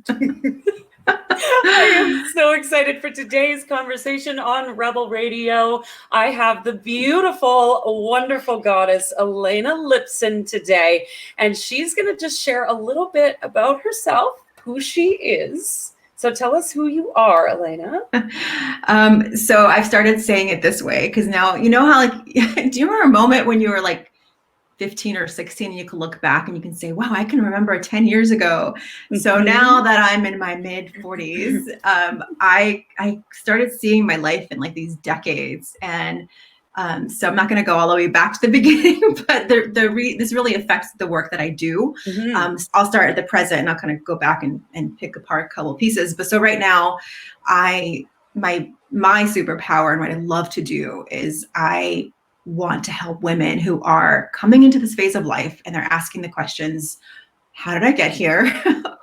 I am so excited for today's conversation on Rebel Radio. I have the beautiful, wonderful goddess, Elena Lipson, today, and she's going to just share a little bit about herself, who she is. So tell us who you are, Elena. So I've started saying it this way because now, you know how, like, do you remember a moment when you were like 15 or 16 and you can look back and you can say, wow, I can remember 10 years ago. Mm-hmm. So now that I'm in my mid 40s, I started seeing my life in like these decades. And so I'm not going to go all the way back to the beginning, but this really affects the work that I do. Mm-hmm. I'll start at the present and I'll kind of go back and pick apart a couple of pieces. But so right now, my superpower and what I love to do is I want to help women who are coming into this phase of life and they're asking the questions, how did I get here?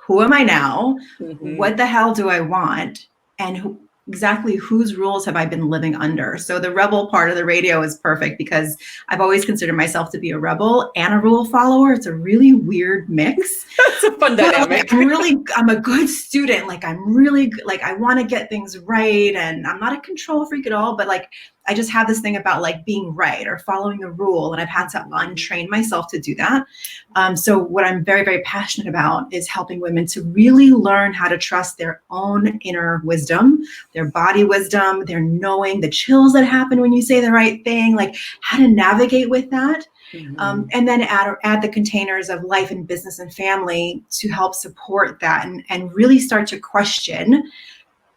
Who am I now? Mm-hmm. What the hell do I want? And exactly whose rules have I been living under? So the rebel part of the radio is perfect because I've always considered myself to be a rebel and a rule follower. It's a really weird mix. That's a fun dynamic. I'm a good student. Like I'm really like, I want to get things right. And I'm not a control freak at all, but like, I just have this thing about like being right or following a rule. And I've had to untrain myself to do that. So what I'm very, very passionate about is helping women to really learn how to trust their own inner wisdom, their body wisdom, their knowing, the chills that happen when you say the right thing, like how to navigate with that. Mm-hmm. And then add the containers of life and business and family to help support that and really start to question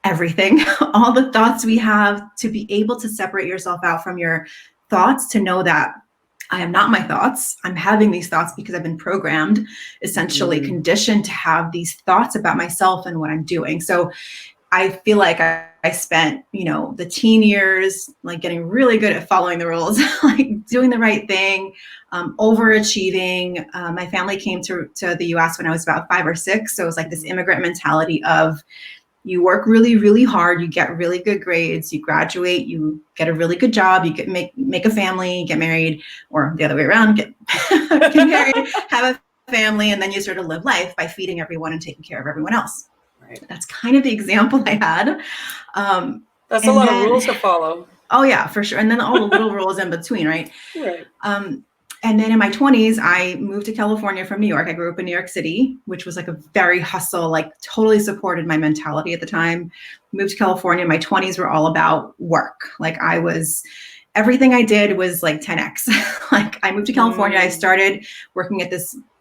everything, all the thoughts we have, to be able to separate yourself out from your thoughts, to know that I am not my thoughts. I'm having these thoughts because I've been programmed, essentially conditioned to have these thoughts about myself and what I'm doing. So I feel like I spent, the teen years, like getting really good at following the rules, like doing the right thing, overachieving. My family came to the US when I was about 5 or 6. So it was like this immigrant mentality of, you work really, really hard, you get really good grades, you graduate, you get a really good job, you get make a family, get married, or the other way around, get married, have a family, and then you sort of live life by feeding everyone and taking care of everyone else. Right. That's kind of the example I had. That's a lot of rules to follow. Oh yeah, for sure. And then all the little rules in between, right? Right. And then in my 20s, I moved to California from New York. I grew up in New York City, which was like a very hustle, like totally supported my mentality at the time. Moved to California. My 20s were all about work. Like everything I did was like 10x. Like I moved to California. I started working at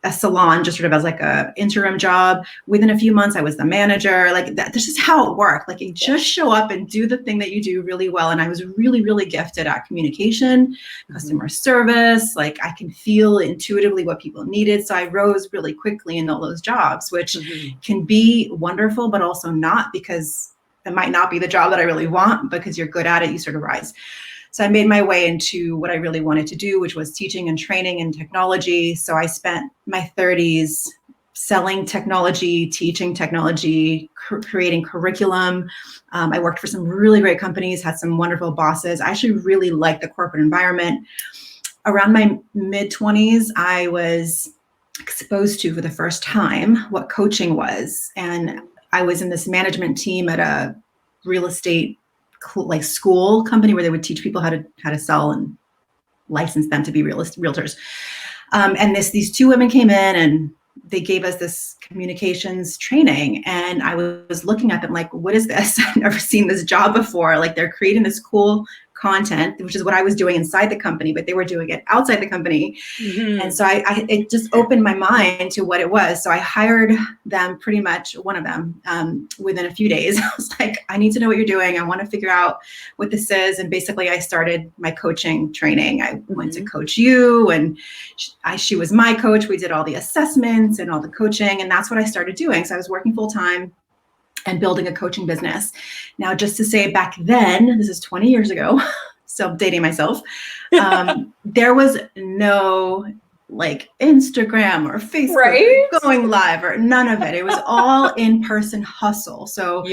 a salon, just sort of as like a interim job. Within a few months, I was the manager. Like that, this is how it worked. Like you just show up and do the thing that you do really well. And I was really, really gifted at communication, customer service. Like I can feel intuitively what people needed. So I rose really quickly in all those jobs, which can be wonderful, but also not, because it might not be the job that I really want. Because you're good at it, you sort of rise. So I made my way into what I really wanted to do, which was teaching and training and technology. So I spent my 30s selling technology, teaching technology, creating curriculum. I worked for some really great companies, had some wonderful bosses. I actually really liked the corporate environment. Around my mid-20s, I was exposed to, for the first time, what coaching was. And I was in this management team at a real estate like school company where they would teach people how to sell and license them to be realtors. And these 2 women came in and they gave us this communications training. And I was looking at them like, what is this? I've never seen this job before. Like they're creating this cool content, which is what I was doing inside the company, but they were doing it outside the company. Mm-hmm. And so it just opened my mind to what it was. So I hired them, pretty much one of them, within a few days. I was like, I need to know what you're doing. I want to figure out what this is. And basically I started my coaching training. I went to Coach U, and she was my coach. We did all the assessments and all the coaching, and that's what I started doing. So I was working full time and building a coaching business. Now, just to say, back then, this is 20 years ago, so I'm dating myself, there was no like Instagram or Facebook going live or none of it. It was all in-person hustle. So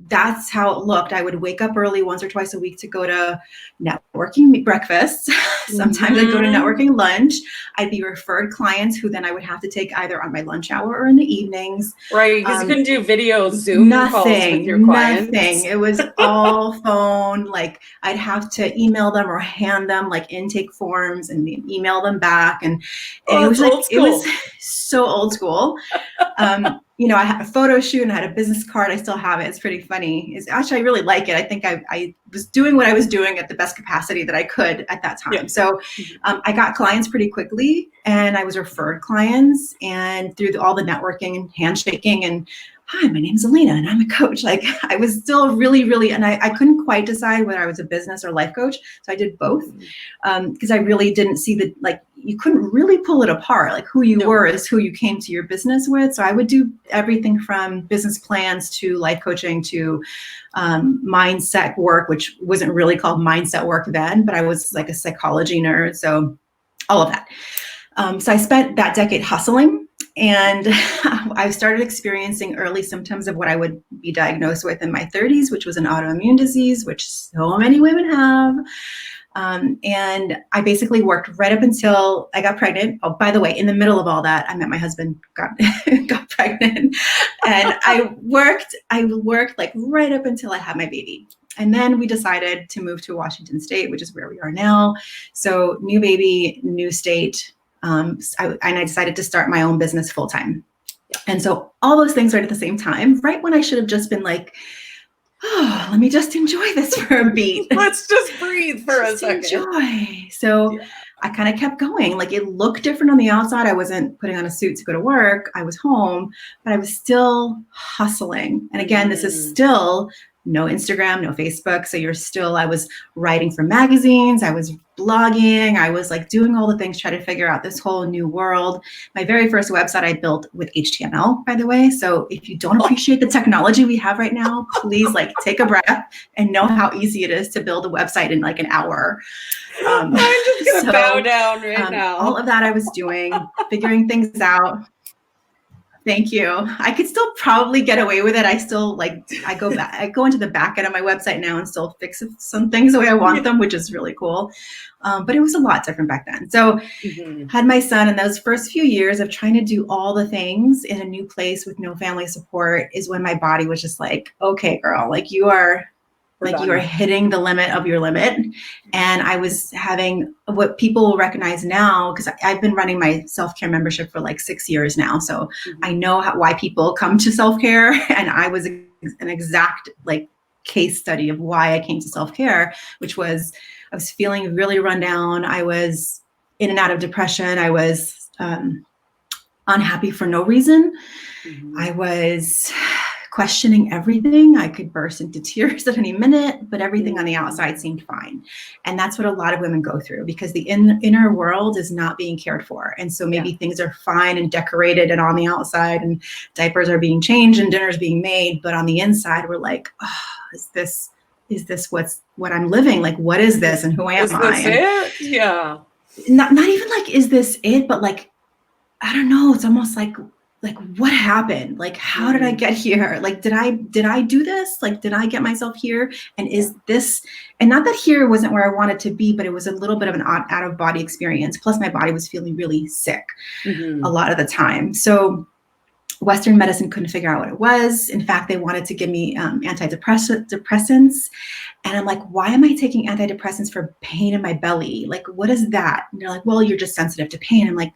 that's how it looked. I would wake up early once or twice a week to go to networking breakfasts. Sometimes I'd go to networking lunch. I'd be referred clients who then I would have to take either on my lunch hour or in the evenings. Right, because you couldn't do video Zoom calls with your clients. Nothing. It was all phone. Like I'd have to email them or hand them like intake forms and email them back. And it was like, it was so old school. I had a photo shoot and I had a business card. I still have it. It's pretty funny. Actually, I really like it. I think I was doing what I was doing at the best capacity that I could at that time. Yeah. So I got clients pretty quickly, and I was referred clients, and through all the networking and handshaking and, hi, my name's Elena and I'm a coach. Like I was still really, and I couldn't quite decide whether I was a business or life coach. So I did both because I really didn't see you couldn't really pull it apart. Like who you were is who you came to your business with. So I would do everything from business plans to life coaching to mindset work, which wasn't really called mindset work then, but I was like a psychology nerd. So all of that. So I spent that decade hustling, and I started experiencing early symptoms of what I would be diagnosed with in my 30s, which was an autoimmune disease, which so many women have. And I basically worked right up until I got pregnant. Oh, by the way, in the middle of all that, I met my husband, got pregnant, and I worked like right up until I had my baby. And then we decided to move to Washington State, which is where we are now. So new baby, new state. I decided to start my own business full time. And so all those things right at the same time, right when I should have just been like, oh, let me just enjoy this for a beat. Let's just breathe for a second. Enjoy. So I kind of kept going. Like it looked different on the outside. I wasn't putting on a suit to go to work. I was home, but I was still hustling. And again, this is still no Instagram, no Facebook. So I was writing for magazines. I was blogging. I was like doing all the things, trying to figure out this whole new world. My very first website I built with HTML, by the way. So if you don't appreciate the technology we have right now, please like take a breath and know how easy it is to build a website in like an hour. I'm just going to bow down right now. All of that I was doing, figuring things out. Thank you. I could still probably get away with it. I go into the back end of my website now and still fix some things the way I want them, which is really cool. But it was a lot different back then. So had my son, and those first few years of trying to do all the things in a new place with no family support is when my body was just like, okay, girl, like you are hitting the limit of your limit. And I was having what people will recognize now, because I've been running my self-care membership for like 6 years now. So I know why people come to self-care. And I was an exact like case study of why I came to self-care, which was I was feeling really run down. I was in and out of depression. I was unhappy for no reason. I was questioning everything. I could burst into tears at any minute, but everything on the outside seemed fine. And that's what a lot of women go through, because the inner world is not being cared for. And so maybe things are fine and decorated and on the outside, and diapers are being changed and dinner's being made. But on the inside, we're like, oh, is this what I'm living? Like, what is this? And who am I? Is this it? Yeah. Not even like, is this it? But like, I don't know. It's almost like what happened? Like, how did I get here? Like, did I do this? Like, did I get myself here? And is this, and not that here wasn't where I wanted to be, but it was a little bit of an out of body experience. Plus my body was feeling really sick a lot of the time. So Western medicine couldn't figure out what it was. In fact, they wanted to give me antidepressants. And I'm like, why am I taking antidepressants for pain in my belly? Like, what is that? And they're like, well, you're just sensitive to pain. I'm like,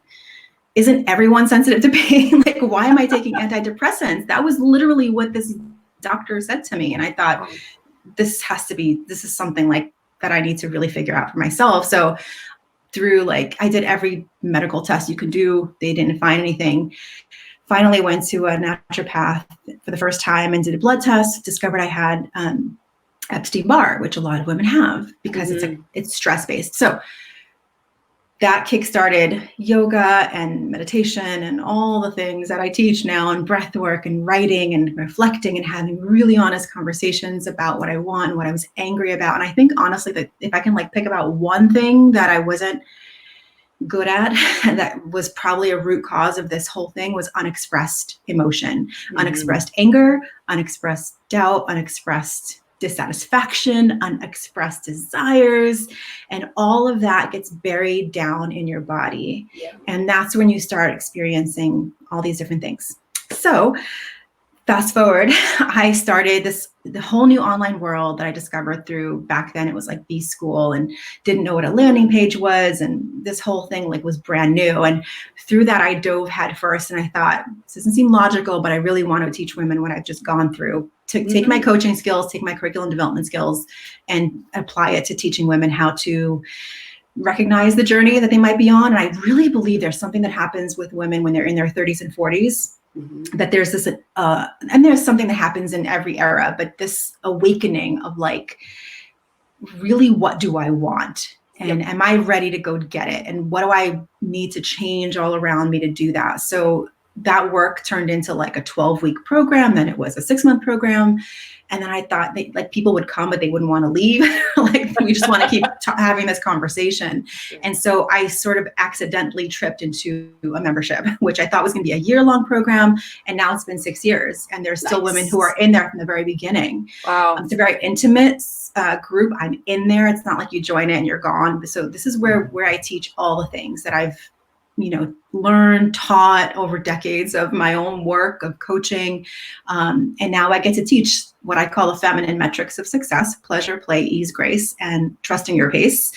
isn't everyone sensitive to pain? Like, why am I taking antidepressants? That was literally what this doctor said to me. And I thought, this is something like that I need to really figure out for myself. So through I did every medical test you could do. They didn't find anything. Finally went to a naturopath for the first time and did a blood test, discovered I had Epstein-Barr, which a lot of women have because it's stress-based. So that kickstarted yoga and meditation and all the things that I teach now, and breath work and writing and reflecting and having really honest conversations about what I want and what I was angry about. And I think honestly that if I can pick about one thing that I wasn't good at, and that was probably a root cause of this whole thing, was unexpressed emotion, unexpressed anger, unexpressed doubt, unexpressed dissatisfaction, unexpressed desires, and all of that gets buried down in your body. And that's when you start experiencing all these different things. So fast forward, I started the whole new online world that I discovered through, back then it was like B-School, and didn't know what a landing page was. And this whole thing like was brand new. And through that, I dove head first, and I thought, this doesn't seem logical, but I really want to teach women what I've just gone through, to take my coaching skills, take my curriculum development skills, and apply it to teaching women how to recognize the journey that they might be on. And I really believe there's something that happens with women when they're in their 30s and 40s. That there's this, and there's something that happens in every era, but this awakening of like, really, what do I want? And am I ready to go get it? And what do I need to change all around me to do that? So that work turned into like a 12-week program. Then it was a 6-month program. And then I thought like people would come, but they wouldn't want to leave. Like, we just want to keep having this conversation. And so I sort of accidentally tripped into a membership, which I thought was going to be a year-long program. And now it's been 6 years. And there's still women who are in there from the very beginning. Wow. It's a very intimate group. I'm in there. It's not like you join it and you're gone. So this is where I teach all the things that I've learned, taught over decades of my own work of coaching. And now I get to teach what I call the feminine metrics of success: pleasure, play, ease, grace, and trusting your pace.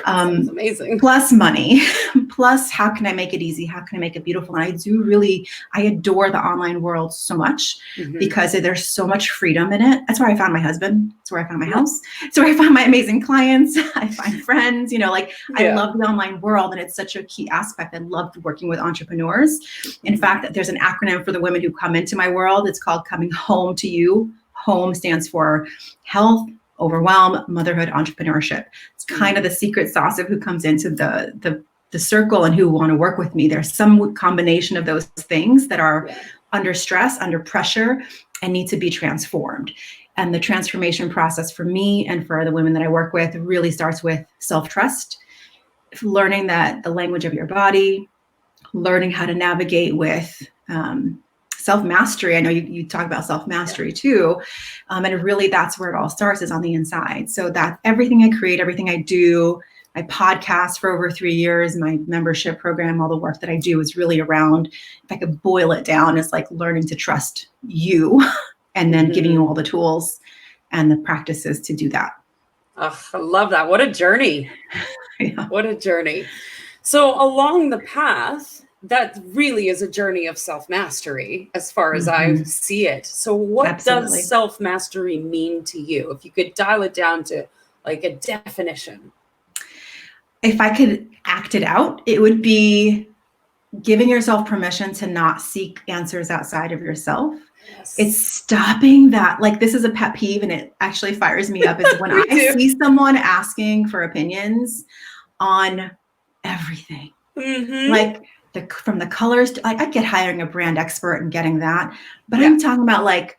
Sounds amazing. Plus money, plus how can I make it easy? How can I make it beautiful? And I adore the online world so much because there's so much freedom in it. That's where I found my husband. That's where I found my house. It's where I found my amazing clients. I find friends, I love the online world, and it's such a key aspect. I love working with entrepreneurs. In fact, there's an acronym for the women who come into my world. It's called Coming Home to You. Home stands for health, overwhelm, motherhood, entrepreneurship. It's kind of the secret sauce of who comes into the circle and who want to work with me. There's some combination of those things that are under stress, under pressure, and need to be transformed. And the transformation process for me and for the women that I work with really starts with self-trust, learning that the language of your body, learning how to navigate with self-mastery. I know you talk about self-mastery too. And really that's where it all starts, is on the inside. So that everything I create, everything I do, my podcast for over 3 years, my membership program, all the work that I do is really around, if I could boil it down, it's like learning to trust you and then giving you all the tools and the practices to do that. Oh, I love that. What a journey. What a journey. So along the path, that really is a journey of self-mastery as far as I see it. So what does self-mastery mean to you? If you could dial it down to like a definition. If I could act it out, it would be giving yourself permission to not seek answers outside of yourself. Yes. It's stopping that. Like, this is a pet peeve, and it actually fires me up, is when I see someone asking for opinions on everything. Like, from the colors, I get hiring a brand expert and getting that, but I'm talking about like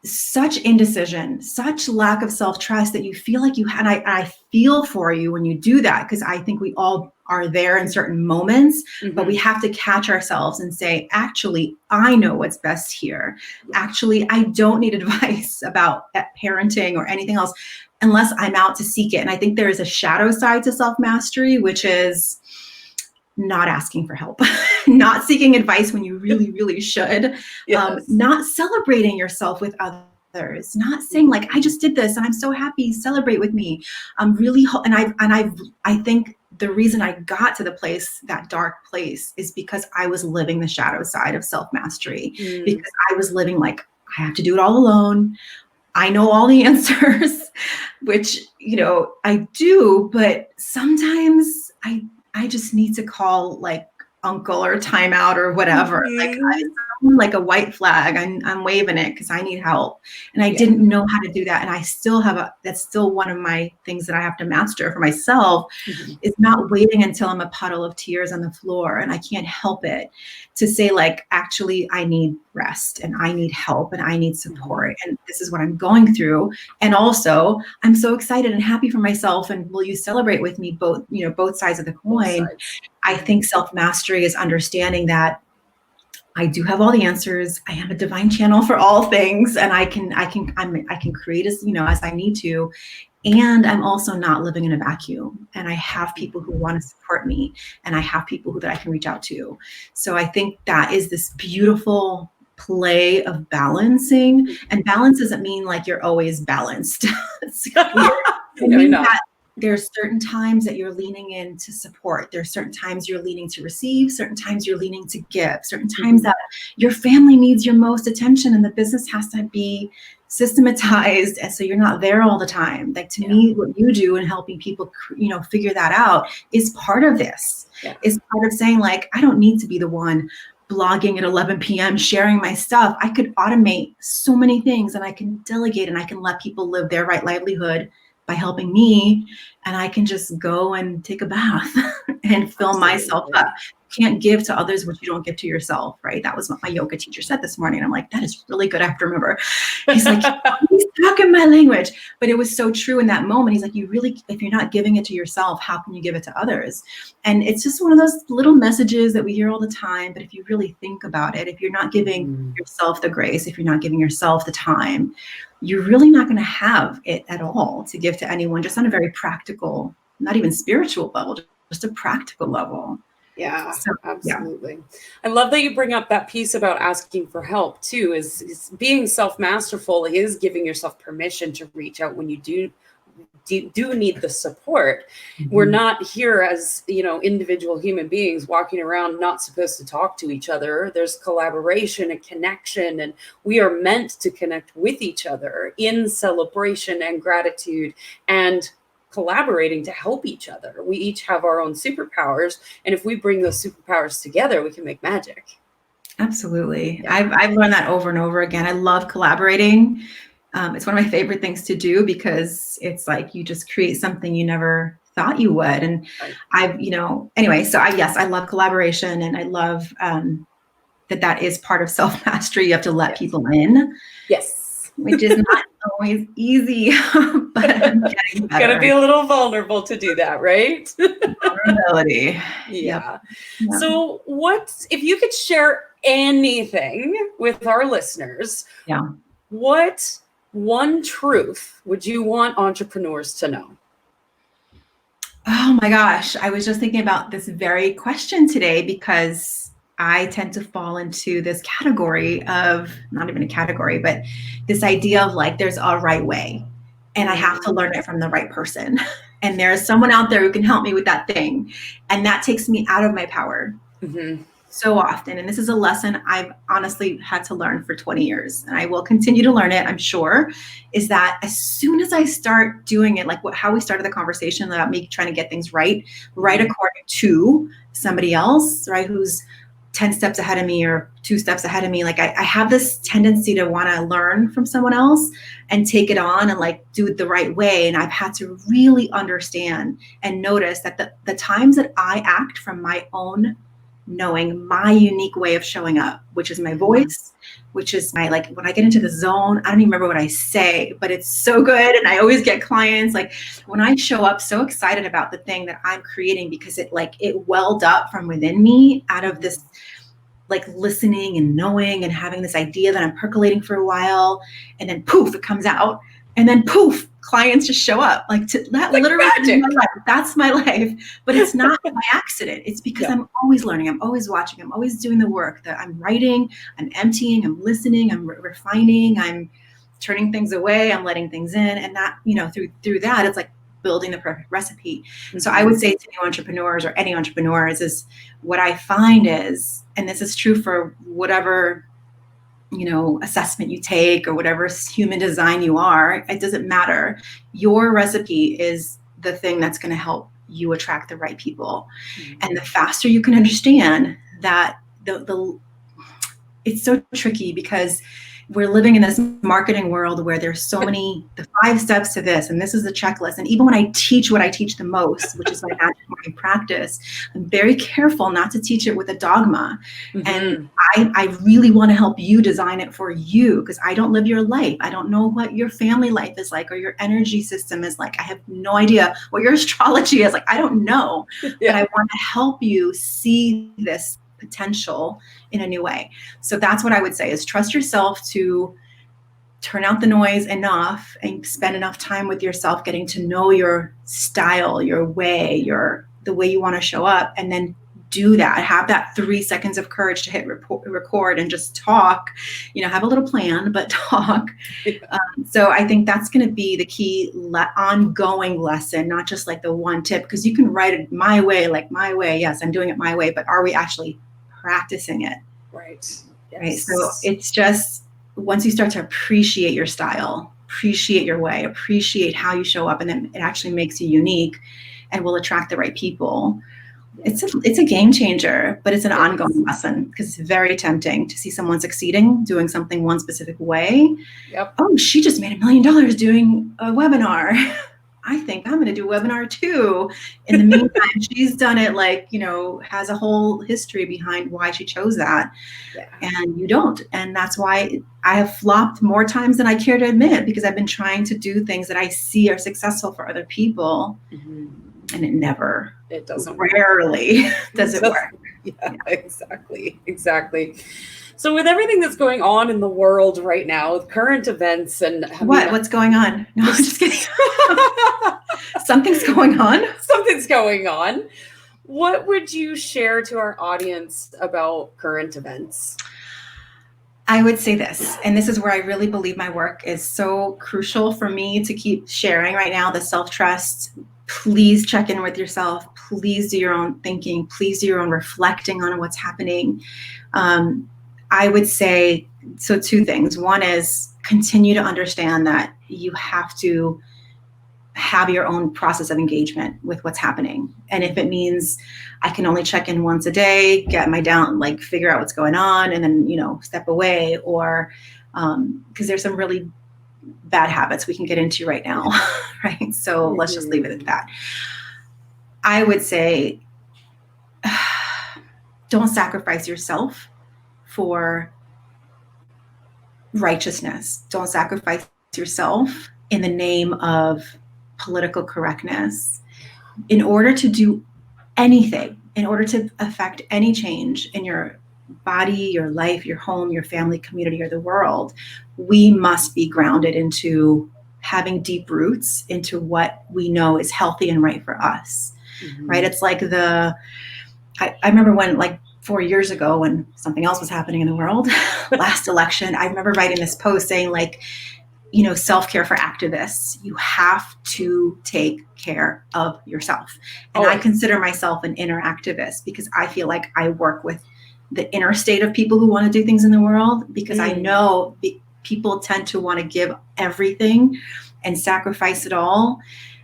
such indecision, such lack of self-trust that you feel like and I feel for you when you do that, because I think we all are there in certain moments, but we have to catch ourselves and say, actually, I know what's best here. Actually, I don't need advice about parenting or anything else unless I'm out to seek it. And I think there is a shadow side to self-mastery, which is not asking for help, not seeking advice when you really, really should, not celebrating yourself with others, not saying like, I just did this and I'm so happy, celebrate with me. I'm really, I think the reason I got to that dark place is because I was living the shadow side of self-mastery, because I was living like, I have to do it all alone. I know all the answers, which, I do, but sometimes I just need to call like uncle or timeout or whatever. Like a white flag, I'm waving it because I need help. And I didn't know how to do that. And I still that's still one of my things that I have to master for myself, is not waiting until I'm a puddle of tears on the floor and I can't help it to say like, actually, I need rest and I need help and I need support. And this is what I'm going through. And also I'm so excited and happy for myself. And will you celebrate with me both sides of the coin? I think self-mastery is understanding that I do have all the answers. I am a divine channel for all things, and I can create as, as I need to. And I'm also not living in a vacuum, and I have people who want to support me, and I have people that I can reach out to. So I think that is this beautiful play of balancing, and balance doesn't mean like you're always balanced. That there's certain times that you're leaning in to support. There's certain times you're leaning to receive, certain times you're leaning to give, certain times that your family needs your most attention, and the business has to be systematized, and so you're not there all the time. Like, to me, what you do in helping people figure that out is part of this. Is part of saying, like, I don't need to be the one blogging at 11 p.m. sharing my stuff. I could automate so many things, and I can delegate, and I can let people live their right livelihood by helping me, and I can just go and take a bath and fill myself up. You can't give to others what you don't give to yourself, right? That was what my yoga teacher said this morning. I'm like, that is really good. I have to remember. He's like, he's talking my language. But it was so true in that moment. He's like, if you're not giving it to yourself, how can you give it to others? And it's just one of those little messages that we hear all the time. But if you really think about it, if you're not giving yourself the grace, if you're not giving yourself the time, you're really not going to have it at all to give to anyone, just on a very practical, not even spiritual level, just a practical level. Yeah, so, absolutely. Yeah. I love that you bring up that piece about asking for help too, is being self-masterful is giving yourself permission to reach out when you do need the support. We're not here as, individual human beings walking around not supposed to talk to each other. There's collaboration and connection, and we are meant to connect with each other in celebration and gratitude and collaborating to help each other. We each have our own superpowers, and if we bring those superpowers together, we can make magic. Absolutely. Yeah. I've learned that over and over again. I love collaborating. It's one of my favorite things to do, because it's like you just create something you never thought you would. And anyway, so I love collaboration, and I love that is part of self-mastery. You have to let people in. Yes. Which is not always easy, but I'm getting better. Gotta be a little vulnerable to do that, right? Vulnerability. Yeah. Yep. So if you could share anything with our listeners, what one truth would you want entrepreneurs to know? Oh my gosh. I was just thinking about this very question today, because I tend to fall into this category of, not even a category, but this idea of like, there's a right way, and I have to learn it from the right person. And there's someone out there who can help me with that thing. And that takes me out of my power so often. And this is a lesson I've honestly had to learn for 20 years. And I will continue to learn it, I'm sure, is that as soon as I start doing it, like how we started the conversation about me trying to get things right according to somebody else, right, who's 10 steps ahead of me or 2 steps ahead of me. Like I have this tendency to want to learn from someone else and take it on and like do it the right way. And I've had to really understand and notice that the times that I act from my own knowing, my unique way of showing up, which is my voice, which is my, like, when I get into the zone, I don't even remember what I say, but it's so good. And I always get clients, like, when I show up so excited about the thing that I'm creating, because it welled up from within me out of this, like, listening and knowing and having this idea that I'm percolating for a while, and then poof, it comes out, and then poof, clients just show up. Like, that like literally is my life. That's my life. But it's not by accident. It's because I'm always learning. I'm always watching. I'm always doing the work that I'm writing. I'm emptying. I'm listening. I'm refining. I'm turning things away. I'm letting things in. And that, through that, it's like building the perfect recipe. Mm-hmm. So I would say to new entrepreneurs or any entrepreneurs is what I find is, and this is true for whatever assessment you take or whatever human design you are, it doesn't matter. Your recipe is the thing that's going to help you attract the right people. Mm-hmm. And the faster you can understand that, it's so tricky because we're living in this marketing world where there's so many, the 5 steps to this, and this is the checklist. And even when I teach what I teach the most, which is my magic ongoing practice. I'm very careful not to teach it with a dogma. And I really want to help you design it for you, because I don't live your life. I don't know what your family life is like or your energy system is like. I have no idea what your astrology is like. I don't know, but I want to help you see this potential in a new way. So that's what I would say, is trust yourself to turn out the noise enough and spend enough time with yourself, getting to know your style, your way, the way you want to show up, and then do that. Have that 3 seconds of courage to hit record and just talk. Have a little plan, but talk. So I think that's going to be the key ongoing lesson, not just like the one tip, because you can write it my way, like my way. Yes, I'm doing it my way, but are we actually practicing it? Right. Yes. Right. So it's just, once you start to appreciate your style, appreciate your way, appreciate how you show up, and then it actually makes you unique and will attract the right people. It's a game changer, but it's an ongoing lesson, because it's very tempting to see someone succeeding doing something one specific way. Oh, she just made $1 million doing a webinar. I think I'm going to do a webinar too. In the meantime, she's done it has a whole history behind why she chose that. And you don't. And that's why I have flopped more times than I care to admit, because I've been trying to do things that I see are successful for other people. And it doesn't rarely does it work. Yeah, exactly. So with everything that's going on in the world right now, with current events and what's going on? No, I'm just kidding. Something's going on. Something's going on. What would you share to our audience about current events? I would say this, and this is where I really believe my work is so crucial for me to keep sharing right now, the self-trust. Please check in with yourself. Please do your own thinking. Please do your own reflecting on what's happening. I would say, so 2 things. One is continue to understand that you have to have your own process of engagement with what's happening. And if it means I can only check in once a day, get my figure out what's going on, and then, step away, or because there's some really bad habits we can get into right now, right? So let's just leave it at that. I would say, don't sacrifice yourself for righteousness. Don't sacrifice yourself in the name of political correctness. In order to do anything, in order to affect any change in your body, your life, your home, your family, community, or the world, we must be grounded into having deep roots into what we know is healthy and right for us, right? It's like I remember when 4 years ago, when something else was happening in the world, last election, I remember writing this post saying self-care for activists. You have to take care of yourself. And I consider myself an inner activist, because I feel like I work with the inner state of people who want to do things in the world, because I know people tend to want to give everything and sacrifice it all.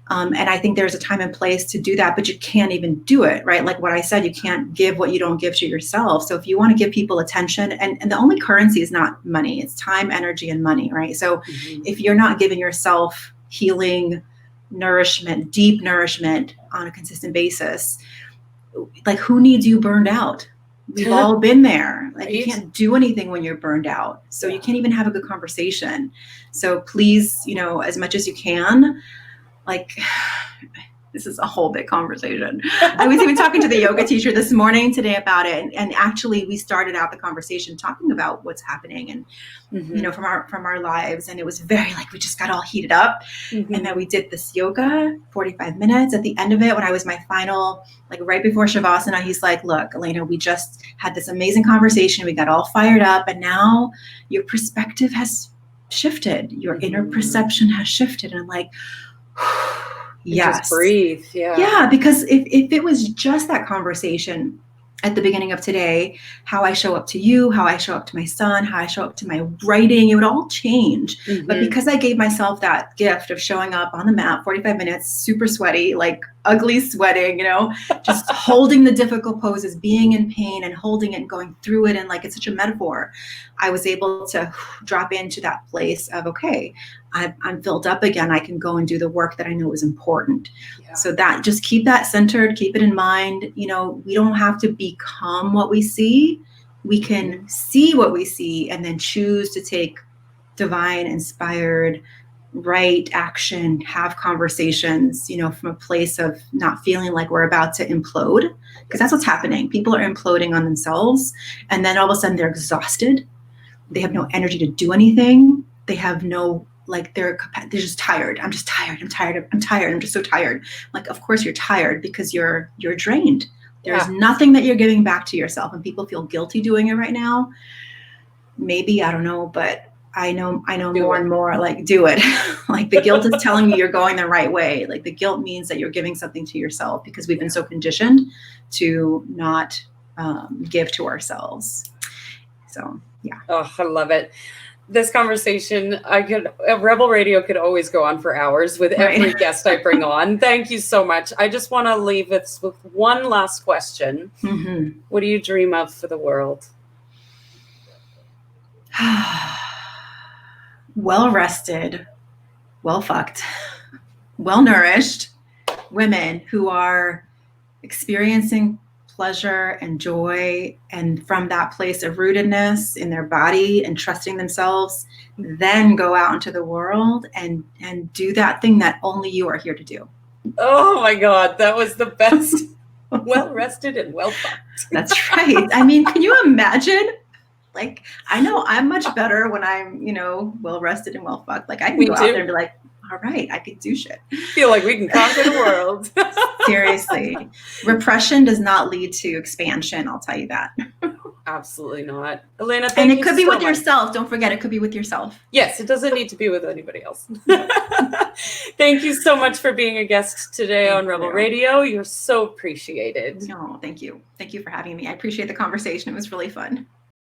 And I think there's a time and place to do that, but you can't even do it, right? Like what I said, you can't give what you don't give to yourself. So if you want to give people attention, and the only currency is not money, it's time, energy, and money, right? So if you're not giving yourself healing, nourishment, deep nourishment on a consistent basis, who needs you burned out? We've all been there. You can't do anything when you're burned out. So you can't even have a good conversation. So please, as much as you can, this is a whole big conversation. I was even talking to the yoga teacher this morning today about it. And actually we started out the conversation talking about what's happening and, from our lives. And it was very we just got all heated up. And then we did this yoga, 45 minutes. At the end of it, when I was my final, right before Shavasana, he's like, look, Elena, we just had this amazing conversation. We got all fired up. And now your perspective has shifted. Your inner perception has shifted. And I'm like, yes. Just breathe. Yeah, because if it was just that conversation at the beginning of today, how I show up to you, how I show up to my son, how I show up to my writing, it would all change. But because I gave myself that gift of showing up on the mat, 45 minutes, super sweaty, ugly sweating, just holding the difficult poses, being in pain and holding it and going through it. And like, it's such a metaphor. I was able to drop into that place of, okay, I'm filled up again. I can go and do the work that I know is important. Yeah. So that, just keep that centered, keep it in mind. We don't have to become what we see. We can see what we see and then choose to take divine, inspired, right action, have conversations, from a place of not feeling like we're about to implode, because that's what's happening. People are imploding on themselves, and then all of a sudden they're exhausted. They have no energy to do anything. They have no, they're just tired. I'm just tired. I'm tired. I'm tired. I'm just so tired. Like, of course you're tired because you're drained. There's nothing that you're giving back to yourself, and people feel guilty doing it right now. Maybe, I don't know, but I know more and more, do it. Like, the guilt is telling you you're going the right way. Like, the guilt means that you're giving something to yourself, because we've been so conditioned to not give to ourselves. So, yeah. Oh, I love it. This conversation, Rebel Radio could always go on for hours with every guest I bring on. Thank you so much. I just want to leave us with one last question. Mm-hmm. What do you dream of for the world? Well-rested, well-fucked, well-nourished women who are experiencing pleasure and joy, and from that place of rootedness in their body and trusting themselves, then go out into the world and do that thing that only you are here to do. Oh my God, that was the best. Well-rested and well-fucked. That's right. I mean, can you imagine? Like, I know I'm much better when I'm, well-rested and well-fucked. Like, I can go out there and be like, all right, I could do shit. Feel like we can conquer the world. Seriously. Repression does not lead to expansion, I'll tell you that. Absolutely not. Elena, thank you. And it could be with yourself. Don't forget, it could be with yourself. Yes, it doesn't need to be with anybody else. Thank you so much for being a guest today on Rebel Radio. You're so appreciated. No, thank you. Thank you for having me. I appreciate the conversation. It was really fun.